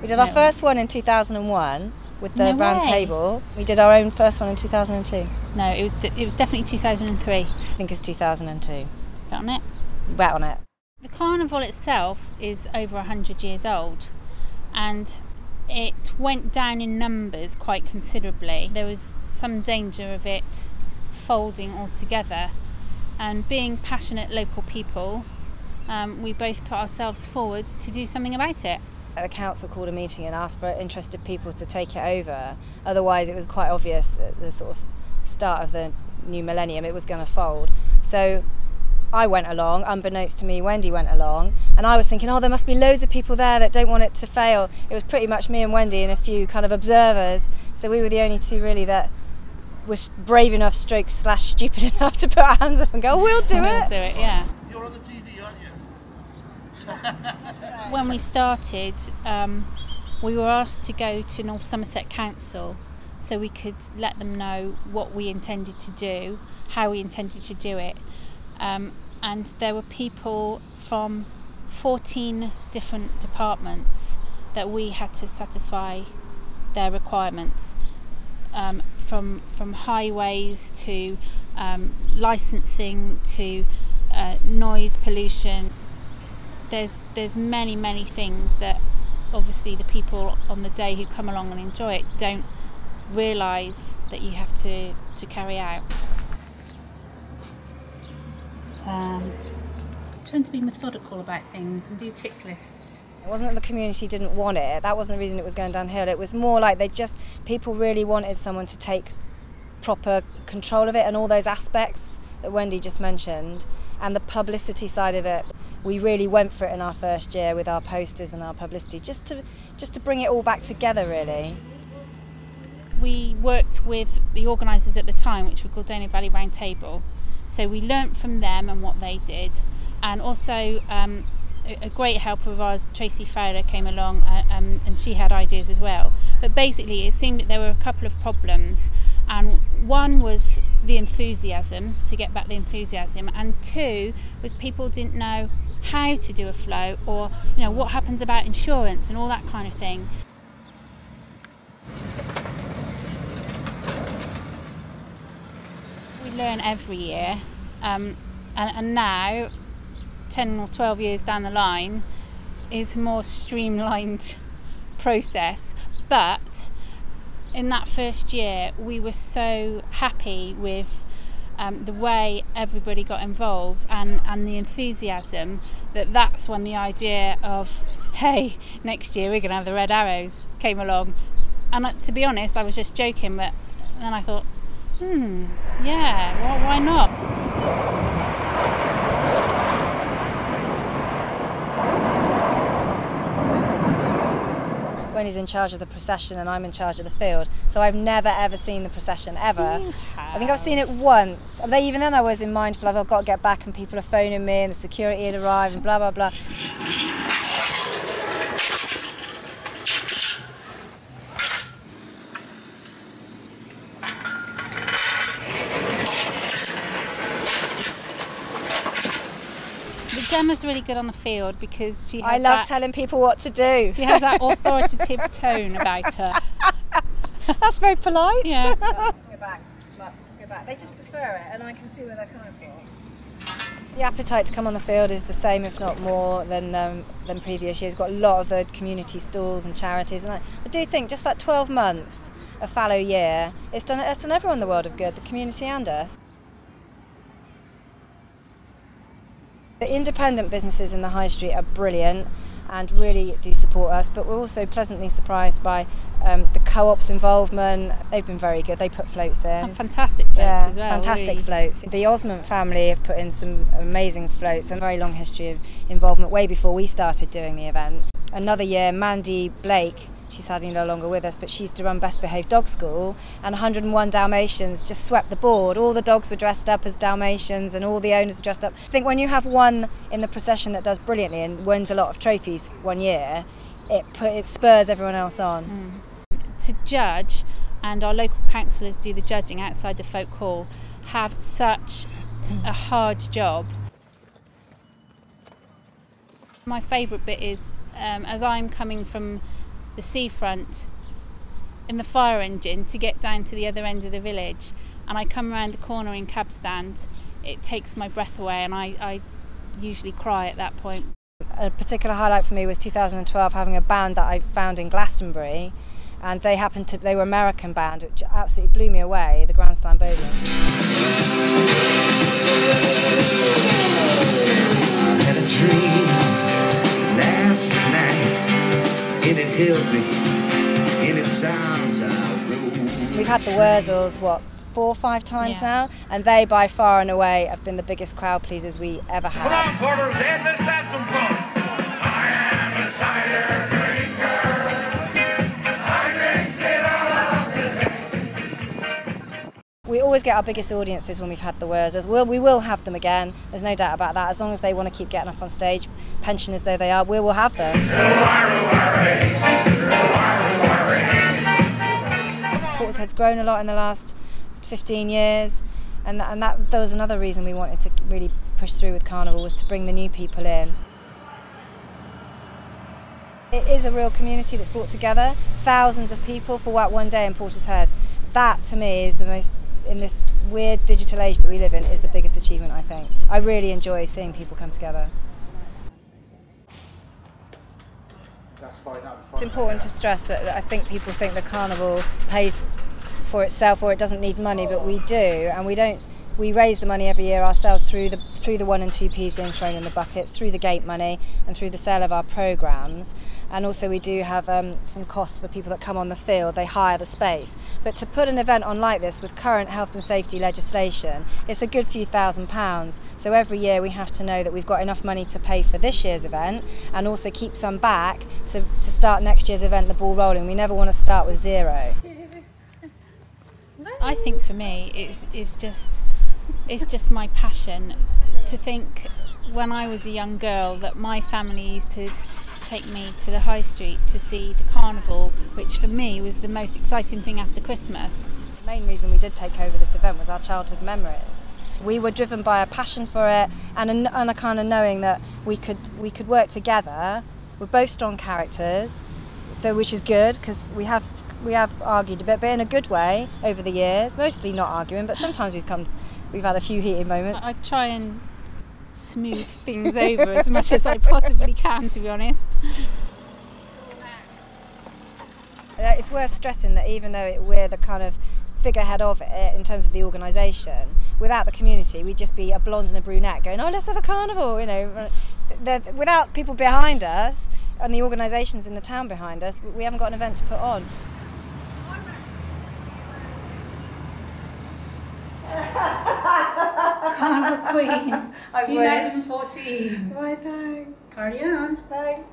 We did our first one in 2001 with the round table. We did our own first one in 2002. No, it was definitely 2003. I think it's 2002. Bet on it? Bet on it. The carnival itself is over 100 years old, and it went down in numbers quite considerably. There was some danger of it folding altogether, and being passionate local people, we both put ourselves forward to do something about it. The council called a meeting and asked for interested people to take it over. Otherwise, it was quite obvious at the sort of start of the new millennium it was going to fold. So I went along, unbeknownst to me, Wendy went along, and I was thinking, oh, there must be loads of people there that don't want it to fail. It was pretty much me and Wendy and a few kind of observers, so we were the only two really that were brave enough, /stupid enough to put our hands up and go, we'll do it. We'll do it, yeah. You're on the TV, aren't you? When we started, we were asked to go to North Somerset Council so we could let them know what we intended to do, how we intended to do it. And there were people from 14 different departments that we had to satisfy their requirements, from highways to licensing to noise pollution. There's many things that obviously the people on the day who come along and enjoy it don't realise that you have to carry out. Trying to be methodical about things and do tick lists. It wasn't that the community didn't want it, that wasn't the reason it was going downhill. It was more like people really wanted someone to take proper control of it and all those aspects that Wendy just mentioned, and the publicity side of it. We really went for it in our first year with our posters and our publicity, just to bring it all back together, really. We worked with the organisers at the time, which were called Donau Valley Round Table, so we learnt from them and what they did, and also a great helper of ours, Tracy Fowler, came along and she had ideas as well. But basically it seemed that there were a couple of problems, and one was the enthusiasm, to get back the enthusiasm, and two was people didn't know how to do a float, or what happens about insurance and all that kind of thing. We learn every year, and now 10 or 12 years down the line is a more streamlined process, but in that first year we were so happy with the way everybody got involved and the enthusiasm, that's when the idea of, hey, next year we're going to have the Red Arrows came along. And to be honest, I was just joking, but then I thought, yeah, well, why not? Wendy's in charge of the procession and I'm in charge of the field, so I've never ever seen the procession ever. I think I've seen it once, and even then I was mindful of, I've got to get back, and people are phoning me and the security had arrived and blah blah blah. Gemma's really good on the field because she has I love telling people what to do. She has that authoritative tone about her. That's very polite. Yeah. Go back, go back. They just prefer it, and I can see where they're coming from. The appetite to come on the field is the same, if not more, than previous years. We've got a lot of the community stalls and charities, and I do think just that 12 months of fallow year, it's done everyone the world of good, the community and us. The independent businesses in the high street are brilliant and really do support us, but we're also pleasantly surprised by the co-op's involvement. They've been very good. They put floats in. And fantastic floats as well. Fantastic really. Floats. The Osmond family have put in some amazing floats and a very long history of involvement way before we started doing the event. Another year, Mandy Blake, she's sadly no longer with us, but she used to run Best Behaved Dog School, and 101 Dalmatians just swept the board. All the dogs were dressed up as Dalmatians and all the owners were dressed up. I think when you have one in the procession that does brilliantly and wins a lot of trophies one year, it spurs everyone else on. To judge, and our local councillors do the judging outside the folk hall, have such a hard job. My favourite bit is, as I'm coming from the the seafront in the fire engine to get down to the other end of the village, and I come around the corner in cab stand, it takes my breath away, and I usually cry at that point. A particular highlight for me was 2012, having a band that I found in Glastonbury, and they were American band, which absolutely blew me away, the Grand Slambodians. I had a dream last night, and it held me, and it sounds out. We've had the Wurzels, what, 4 or 5 times now, and they by far and away have been the biggest crowd pleasers we ever had. Come on, quarters, and let's have some fun. I am a cider drinker. I drink it all. We always get our biggest audiences when we've had the Wurzels. We will have them again, there's no doubt about that. As long as they want to keep getting up on stage, pensioners though they are, we will have them. Portishead's grown a lot in the last 15 years, and that was another reason we wanted to really push through with Carnival, was to bring the new people in. It is a real community that's brought together thousands of people for one day in Portishead. That to me is the most, in this weird digital age that we live in, is the biggest achievement, I think. I really enjoy seeing people come together. It's important to stress that I think people think the Carnival pays for itself or it doesn't need money, but we do, and we raise the money every year ourselves through the 1 and 2p's being thrown in the buckets, through the gate money and through the sale of our programmes. And also we do have some costs for people that come on the field, they hire the space. But to put an event on like this with current health and safety legislation, it's a good few £1,000s. So every year we have to know that we've got enough money to pay for this year's event and also keep some back to start next year's event, the ball rolling. We never want to start with zero. I think for me it's just my passion to think, when I was a young girl, that my family used to take me to the high street to see the Carnival, which for me was the most exciting thing after Christmas. The main reason we did take over this event was our childhood memories. We were driven by a passion for it and a kind of knowing that we could work together. We're both strong characters, so which is good, because we have argued a bit, but in a good way over the years. Mostly not arguing, but sometimes we've had a few heated moments. I try and smooth things over as much as I possibly can, to be honest. It's worth stressing that even though we're the kind of figurehead of it in terms of the organisation, without the community we'd just be a blonde and a brunette going, oh, let's have a carnival, you know. Without people behind us and the organisations in the town behind us, we haven't got an event to put on. Carnival Queen, 2014. Right, thanks. Carry on. Thanks.